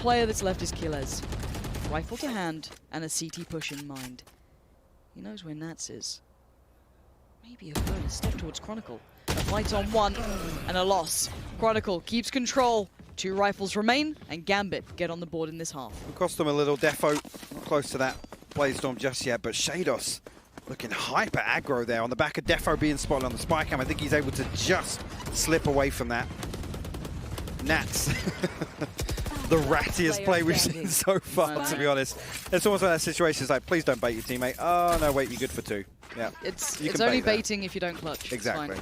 player that's left is Killers. Rifle to hand and a CT push in mind. He knows where Nats is. Maybe a further step towards Chronicle. A fight on one and a loss. Chronicle keeps control. 2 rifles remain, and Gambit get on the board in this half. It cost them a little defo. Not close to that Blazestorm just yet, but Shados looking hyper aggro there on the back of defo being spotted on the spy cam. I think he's able to just slip away from that. Nats. The rattiest play we've seen so far, to be honest. It's almost like that situation. It's like, please don't bait your teammate. Oh, no, wait, you're good for 2. Yeah. It's only baiting if you don't clutch. Exactly.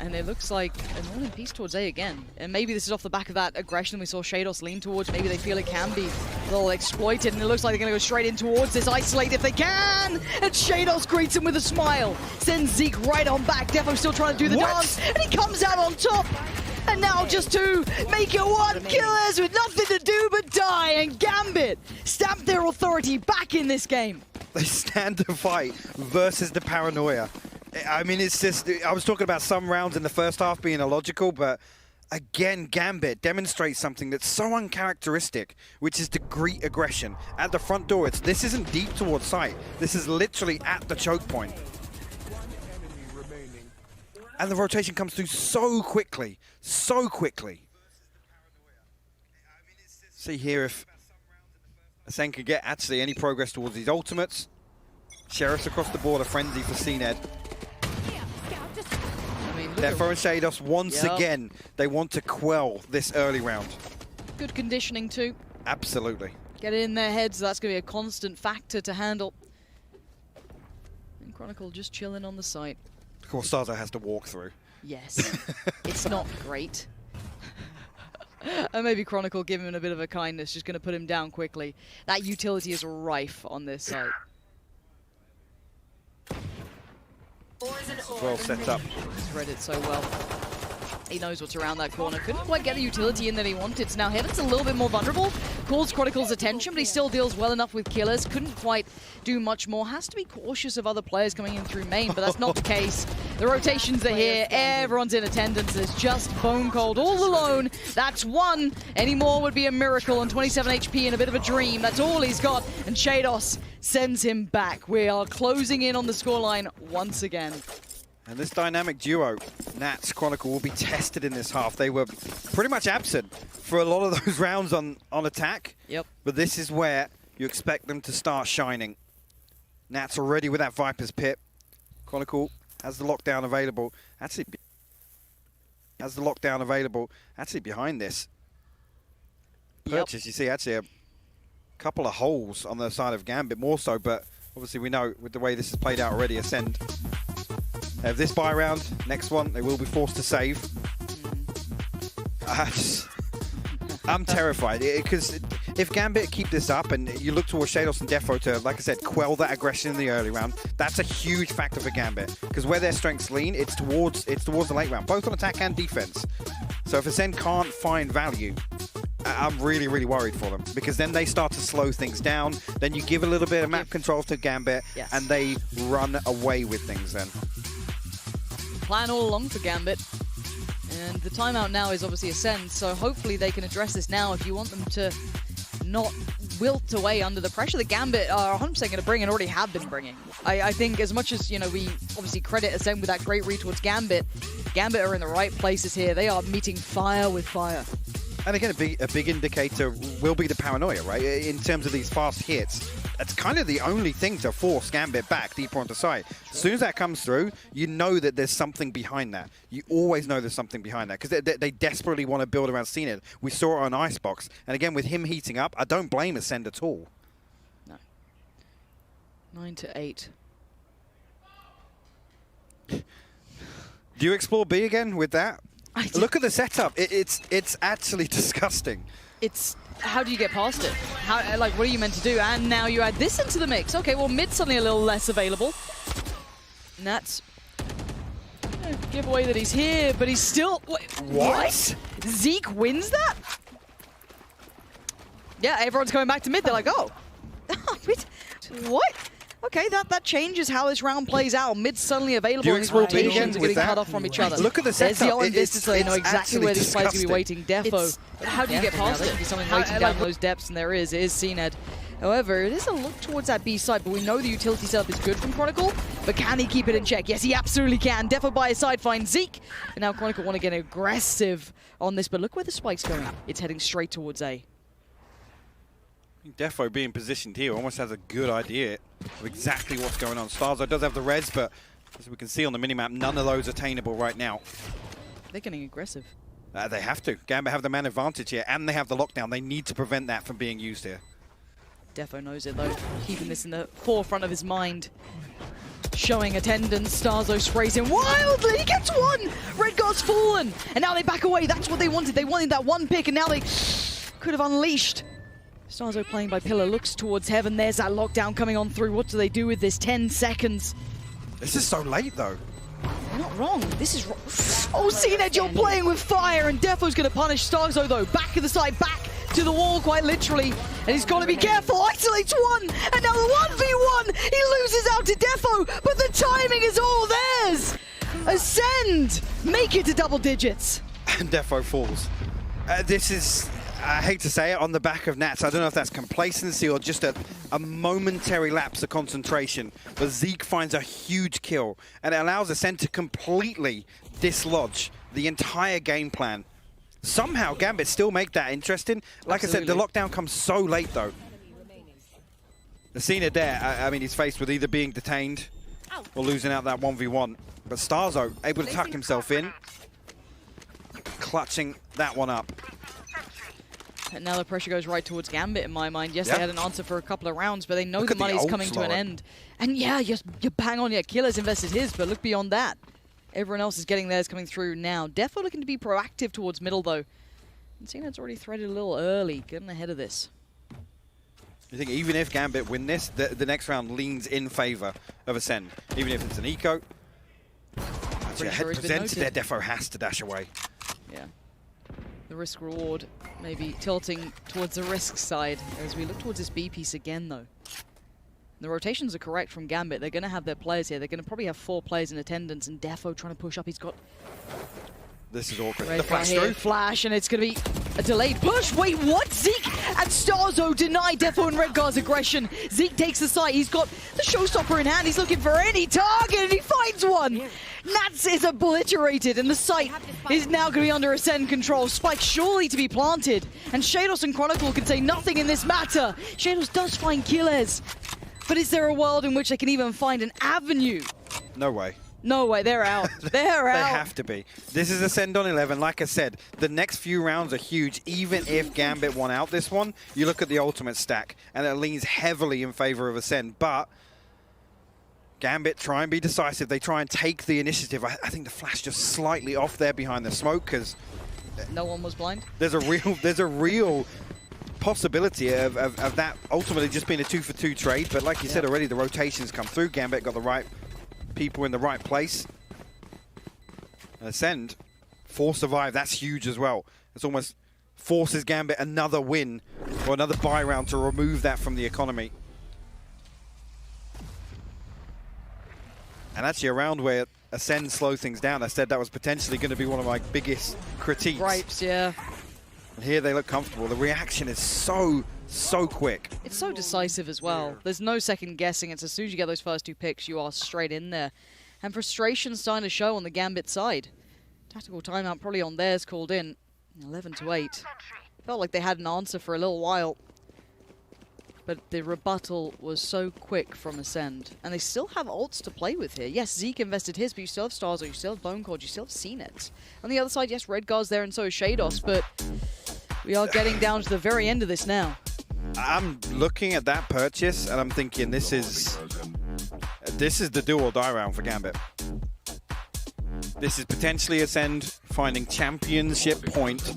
And it looks like an all in piece towards A again. And maybe this is off the back of that aggression we saw Shados lean towards. Maybe they feel it can be a little exploited, and it looks like they're going to go straight in towards this. Isolate if they can! And Shados greets him with a smile. Sends Zeke right on back. Defo still trying to do the dance, and he comes out on top. And now just 2, make it 1. Killers with nothing to do but die, and Gambit stamp their authority back in this game. They stand to fight versus the paranoia. I mean, it's just, I was talking about some rounds in the first half being illogical, but again, Gambit demonstrates something that's so uncharacteristic, which is to greet aggression. At the front door, this isn't deep towards sight. This is literally at the choke point. And the rotation comes through so quickly, so quickly. See here if Acend can get actually any progress towards these ultimates. Sheriffs across the board, a frenzy for CNED. They're throwing Shados once again. They want to quell this early round. Good conditioning too. Absolutely. Get it in their heads, that's going to be a constant factor to handle. And Chronicle just chilling on the site. Of course, Sazo has to walk through. Yes, it's not great. And maybe Chronicle giving him a bit of a kindness, just going to put him down quickly. That utility is rife on this site. Well set up. He's read it so well. He knows what's around that corner. Couldn't quite get the utility in that he wanted. So now Heaven's a little bit more vulnerable. Calls Chronicle's attention, but he still deals well enough with Killers. Couldn't quite do much more. Has to be cautious of other players coming in through main, but that's not the case. The rotations are here. Everyone's in attendance. It's just Bone Cold all alone. That's 1. Any more would be a miracle on 27 HP and a bit of a dream. That's all he's got. And Shados sends him back. We are closing in on the scoreline once again. And this dynamic duo, Nats, Chronicle, will be tested in this half. They were pretty much absent for a lot of those rounds on attack. Yep. But this is where you expect them to start shining. Nats already with that Viper's Pit. Chronicle has the lockdown available. Actually, behind this purchase, you see actually a couple of holes on the side of Gambit, more so, but obviously we know with the way this has played out already, Acend have this buy round, next one, they will be forced to save. I'm terrified, because if Gambit keep this up and you look towards Shados and Defo to, like I said, quell that aggression in the early round, that's a huge factor for Gambit, because where their strengths lean, it's towards the late round, both on attack and defense. So if Acend can't find value, I'm really, really worried for them, because then they start to slow things down, then you give a little bit of map control to Gambit, and they run away with things then. Plan all along for Gambit. And the timeout now is obviously Acend, so hopefully they can address this now if you want them to not wilt away under the pressure that Gambit are 100% going to bring and already have been bringing. I think as much as, you know, we obviously credit Acend with that great read towards Gambit, Gambit are in the right places here. They are meeting fire with fire. And again, a big indicator will be the paranoia, right? In terms of these fast hits, that's kind of the only thing to force Gambit back deeper onto site. As soon as that comes through, you know that there's something behind that. You always know there's something behind that, because they desperately want to build around CNED. We saw it on Icebox, and again, with him heating up, I don't blame Acend at all. No. 9 to 8. Do you explore B again with that? Look at the setup. It's actually disgusting. It's, how do you get past it? How, like, what are you meant to do? And now you add this into the mix. Okay, well, mid's suddenly a little less available. And that's a giveaway that he's here, but he's still... Wait, what? Zeke wins that? Yeah, everyone's going back to mid. They're like, oh. What? Okay, that changes how this round plays out. Mid's suddenly available, Do you and these explore B rotations again are with getting cut that? off from each other. Look at the There's setup. the own distance, so they know It's exactly where these players are going to be disgusting. waiting. Defo, But how do you get past there it? could be something waiting down those depths, and there is. It is Acend. However, it is a look towards that B side, but we know the utility setup is good from Chronicle, but can he keep it in check? Yes, he absolutely can. Defo by his side finds Zeke, and now Chronicle want to get aggressive on this, but look where the spike's going. It's heading straight towards A. Defo being positioned here almost has a good idea of exactly what's going on. Starzo does have the res, but as we can see on the minimap, none of those are attainable right now. They're getting aggressive. They have to. Gambit have the man advantage here, and they have the lockdown. They need to prevent that from being used here. Defo knows it though, keeping this in the forefront of his mind. Showing attendance, Starzo sprays him wildly, he gets one! Redguard's fallen, and now they back away. That's what they wanted. They wanted that one pick, and now they could have unleashed. Starzo playing by Pillar, looks towards heaven. There's that lockdown coming on through. What do they do with this? 10 seconds. This is so late, though. They're not wrong. This is wrong. Oh, Acend, you're playing with fire, and Defo's going to punish Starzo, though. Back of the side, back to the wall, quite literally. And he's got to be careful. Isolates one, and now the 1v1. He loses out to Defo, but the timing is all theirs. Acend make it to double digits. And Defo falls. This is, I hate to say it, on the back of Nats. I don't know if that's complacency or just a momentary lapse of concentration. But Zeke finds a huge kill, and it allows Acend to completely dislodge the entire game plan. Somehow Gambit still make that interesting. Like Absolutely. I said, the lockdown comes so late, though. The scene there, I mean, he's faced with either being detained or losing out that 1v1. But Starzo able to tuck himself in, clutching that one up. And now the pressure goes right towards Gambit in my mind. Yes, Yeah. they had an answer for a couple of rounds, but they know Look the at the money's ults, coming to an Lauren. end. And yeah, you're bang on. Yeah, Killer's invested his, but look beyond that. Everyone else is getting theirs coming through now. Defo looking to be proactive towards middle, though. And Cenad's already threaded a little early, getting ahead of this. You think even if Gambit win this, the next round leans in favor of Acend. Even if it's an eco. Actually, Pretty sure head he's been presented there, noted. Defo has to dash away. Yeah. The risk-reward maybe tilting towards the risk side as we look towards this B piece again, though. The rotations are correct from Gambit. They're going to have their players here. They're going to probably have 4 players in attendance, and Defo trying to push up. He's got This is awkward. Red The flash here, through. flash, and it's going to be a delayed push. Wait, what? Zeke and Starzo deny Defo and Redguard's aggression. Zeke takes the site. He's got the showstopper in hand. He's looking for any target, and he finds one. Nats is obliterated, and the site is now going to be under Acend control. Spike surely to be planted, and Shados and Chronicle can say nothing in this matter. Shados does find killers, but is there a world in which they can even find an avenue? No way. No way, they're out. They're out. They have to be. This is Acend on 11. Like I said, the next few rounds are huge. Even if Gambit won out this one, you look at the ultimate stack, and it leans heavily in favor of Acend. But Gambit try and be decisive. They try and take the initiative. I think the flash just slightly off there behind the smoke, because No one was blind. there's a real possibility of that ultimately just being a 2-for-2 trade. But like you said already, the rotations come through. Gambit got the right people in the right place. And Acend, 4 survive, that's huge as well. It's almost forces Gambit another win or another buy round to remove that from the economy. And actually a round where Acend slow things down. I said that was potentially going to be one of my biggest critiques. Gripes, yeah. And here they look comfortable. The reaction is so quick. It's so decisive as well. There's no second guessing. It's as soon as you get those first 2 picks, you are straight in there. And frustration's starting to show on the Gambit side. Tactical timeout probably on theirs called in. 11-8. Felt like they had an answer for a little while. But the rebuttal was so quick from Acend. And they still have ults to play with here. Yes, Zeke invested his, but you still have Starzo, you still have Bone Cord, you still have Acend. On the other side, yes, Redguard's there and so is Shados, but we are getting down to the very end of this now. I'm looking at that purchase and I'm thinking this is the do or die round for Gambit. This is potentially Acend finding championship point,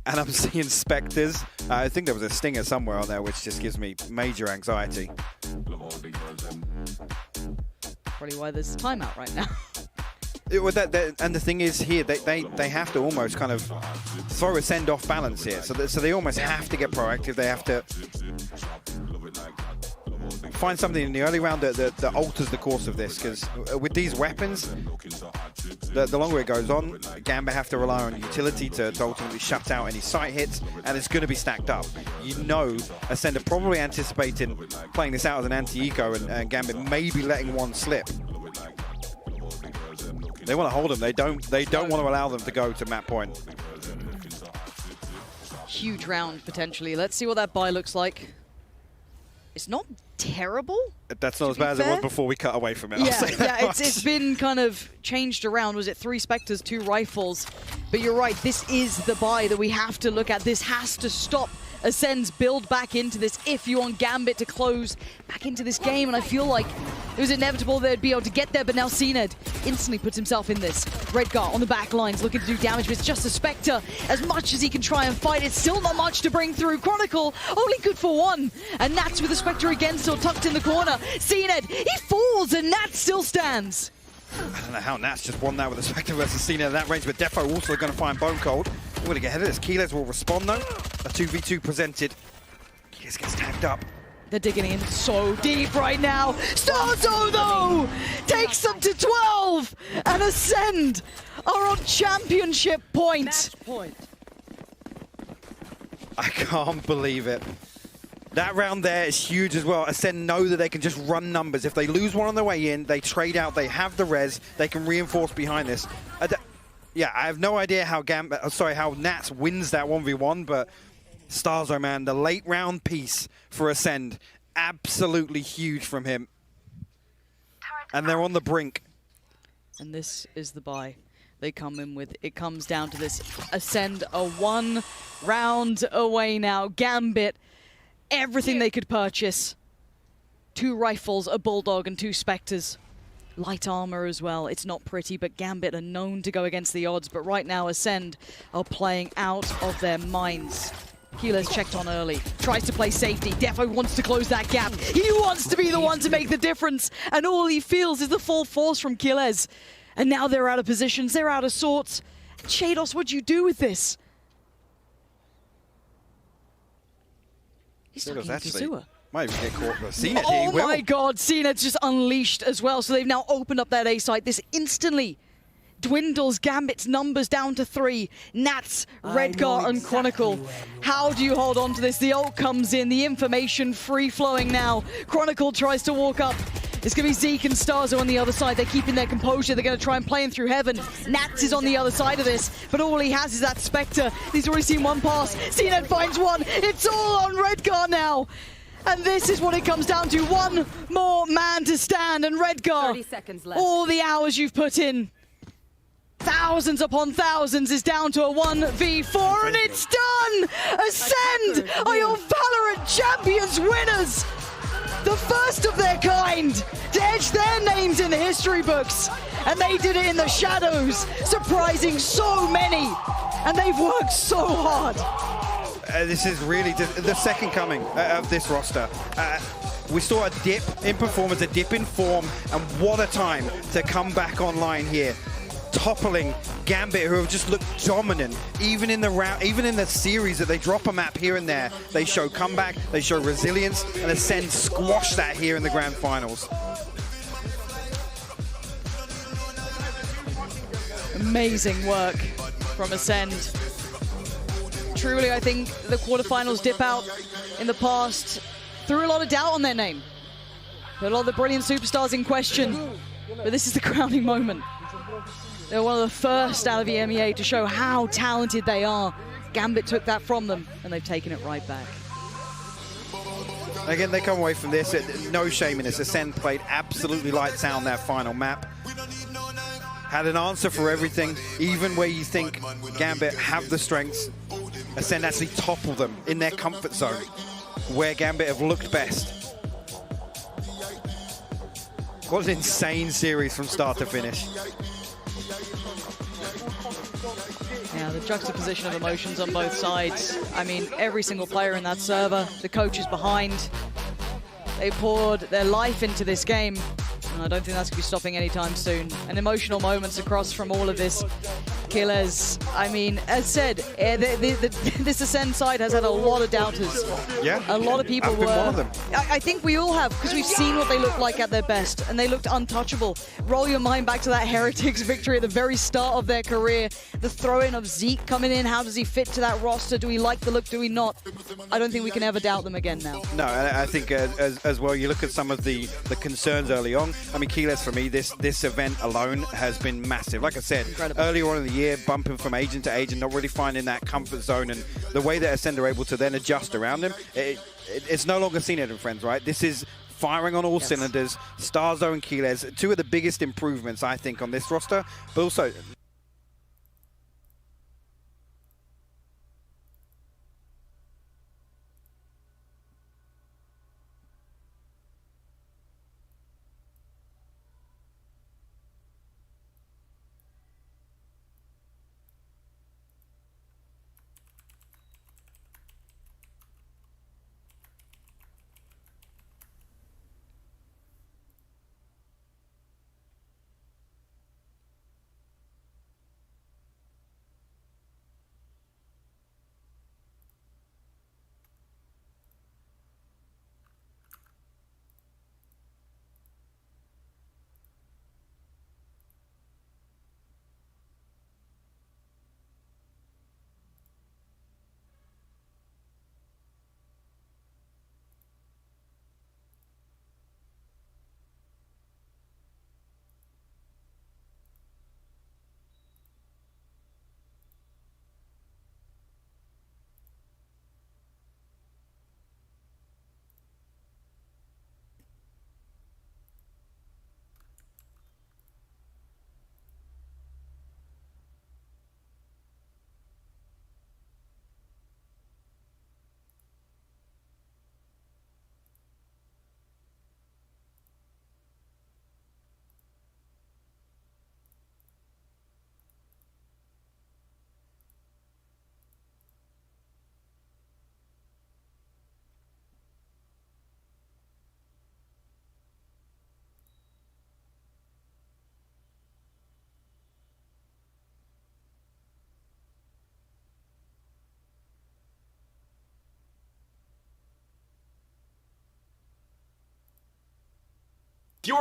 and I'm seeing Spectres. I think there was a stinger somewhere on there, which just gives me major anxiety. Probably why there's a timeout right now. And the thing is here, they have to almost kind of throw Acend off balance here. So they almost have to get proactive. They have to find something in the early round that alters the course of this, because with these weapons, the longer it goes on, Gambit have to rely on utility to ultimately shut out any sight hits, and it's going to be stacked up. You know, Acend are probably anticipating playing this out as an anti-eco, and Gambit maybe letting one slip. They want to hold them. They don't want to allow them to go to map point. Huge round, potentially. Let's see what that buy looks like. It's not terrible. That's not as bad as it was before we cut away from it. Yeah, it's been kind of changed around. Was it 3 Spectres, 2 Rifles? But you're right, this is the buy that we have to look at. This has to stop Acend's build back into this if you want Gambit to close back into this game. And I feel like it was inevitable they'd be able to get there, but now Acend instantly puts himself in this. Redgar on the back lines looking to do damage, but it's just a Spectre. As much as he can try and fight, it's still not much to bring through. Chronicle only good for 1, and Nats with the Spectre again, still tucked in the corner. Acend, he falls, and Nats still stands. I don't know how Nats just won that with a Spectre versus Acend at that range, but Defo also going to find Bone Cold. We're going to get ahead of this. Keyless will respond though. A 2v2 presented. Keyless gets tagged up. They're digging in so deep right now. Starzo though takes them to 12, and Acend are on championship point. Match point. I can't believe it. That round there is huge as well. Acend know that they can just run numbers. If they lose one on their way in, they trade out, they have the res, they can reinforce behind this. Yeah, I have no idea how how Nats wins that 1v1, but Starzo, man, the late round piece for Acend, absolutely huge from him. And they're on the brink. And this is the buy they come in with. It comes down to this. Acend are 1 round away now. Gambit, everything they could purchase. 2 Rifles, a Bulldog, and 2 Spectres. Light armor as well. It's not pretty, but Gambit are known to go against the odds. But right now, Acend are playing out of their minds. Keyless checked on early, tries to play safety. Defo wants to close that gap. He wants to be the one to make the difference. And all he feels is the full force from Keyless. And now they're out of positions, they're out of sorts. Shados, what'd you do with this? He's stuck in Kazua. Might even get caught, but Acend, oh my god, Acend's just unleashed as well. So they've now opened up that A site. This instantly dwindles Gambit's numbers down to 3. Nats, Redgar, and Chronicle. How do you hold on to this? The ult comes in, the information free-flowing now. Chronicle tries to walk up. It's going to be Zeke and Starzo on the other side. They're keeping their composure. They're going to try and play him through heaven. Nats is on the other side of this, but all he has is that Spectre. He's already seen 1 pass. Acend finds 1. It's all on Redgar now. And this is what it comes down to. 1 more man to stand, and Redgar, 30 seconds left. All the hours you've put in, thousands upon thousands, is down to a 1v4, and it's done! Acend are your Valorant Champions winners! The first of their kind to etch their names in the history books. And they did it in the shadows, surprising so many. And they've worked so hard. This is really the second coming of this roster. We saw a dip in performance, a dip in form, and what a time to come back online here. Toppling Gambit, who have just looked dominant, even in the round, even in the series that they drop a map here and there. They show comeback, they show resilience, and Acend squash that here in the grand finals. Amazing work from Acend. Truly, I think the quarterfinals dip out in the past threw a lot of doubt on their name. Put a lot of the brilliant superstars in question, but this is the crowning moment. They're one of the first out of the EMEA to show how talented they are. Gambit took that from them, and they've taken it right back. Again, they come away from this, no shame in this. Acend played absolutely lights out on that final map. Had an answer for everything, even where you think Gambit have the strengths. Acend actually topple them in their comfort zone, where Gambit have looked best. What an insane series from start to finish. Yeah, the juxtaposition of emotions on both sides. I mean, every single player in that server, the coaches behind, they poured their life into this game. And I don't think that's going to be stopping anytime soon. And emotional moments across from all of this. Keyless, I mean, as said, this Acend side has had a lot of doubters. Yeah. A lot of people I've been were. one of them. I think we all have, because we've seen what they look like at their best, and they looked untouchable. Roll your mind back to that Heretics victory at the very start of their career. The throw-in of Zeke coming in, how does he fit to that roster? Do we like the look, do we not? I don't think we can ever doubt them again now. No, I think as well, you look at some of the concerns early on. I mean, Keyless, for me, this event alone has been massive. Like I said, Incredible. earlier on in the year, bumping from agent to agent, not really finding that comfort zone, and the way that Acend are able to then adjust around him, it's no longer seen it in Friends, right? This is firing on all cylinders. Starzo and Keyless, two of the biggest improvements, I think, on this roster. But also,